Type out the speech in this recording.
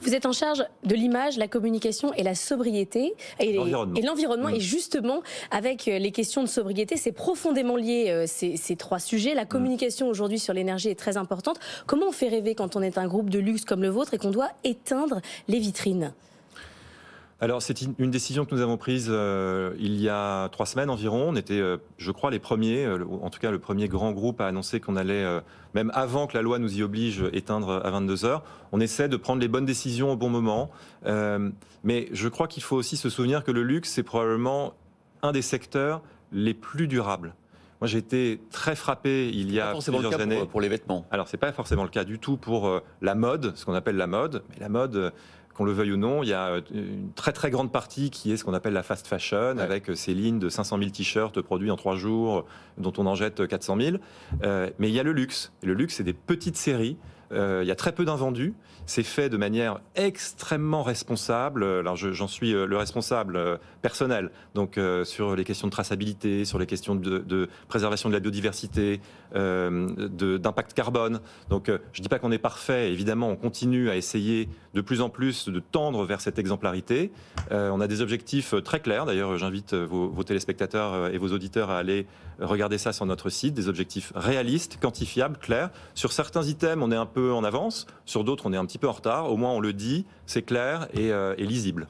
Vous êtes en charge de l'image, la communication et la sobriété et l'environnement. Et justement, avec les questions de sobriété, c'est profondément lié ces trois sujets. La communication aujourd'hui sur l'énergie est très importante. Comment on fait rêver quand on est un groupe de luxe comme le vôtre et qu'on doit éteindre les vitrines ? Alors c'est une décision que nous avons prise il y a 3 semaines environ. On était, je crois, les premiers, en tout cas le premier grand groupe à annoncer qu'on allait, même avant que la loi nous y oblige, éteindre à 22 heures. On essaie de prendre les bonnes décisions au bon moment. Mais je crois qu'il faut aussi se souvenir que le luxe, c'est probablement un des secteurs les plus durables. Moi, j'ai été très frappé il y a plusieurs années. Pour les vêtements. Alors, c'est pas forcément le cas du tout pour la mode, ce qu'on appelle la mode. Mais la mode, qu'on le veuille ou non, il y a une très très grande partie qui est ce qu'on appelle la fast fashion, avec ces lignes de 500 000 t-shirts produits en 3 jours, dont on en jette 400 000. Mais il y a le luxe. Et le luxe, c'est des petites séries. Il y a très peu d'invendus. C'est fait de manière extrêmement responsable. Alors j'en suis le responsable personnel. Donc sur les questions de traçabilité, sur les questions de préservation de la biodiversité, d'impact carbone. Donc je ne dis pas qu'on est parfait. Évidemment, on continue à essayer de plus en plus de tendre vers cette exemplarité. On a des objectifs très clairs. D'ailleurs, j'invite vos téléspectateurs et vos auditeurs à aller regarder ça sur notre site. Des objectifs réalistes, quantifiables, clairs. Sur certains items, on est un peu en avance. Sur d'autres, on est un petit peu en retard. Au moins, on le dit, c'est clair et lisible.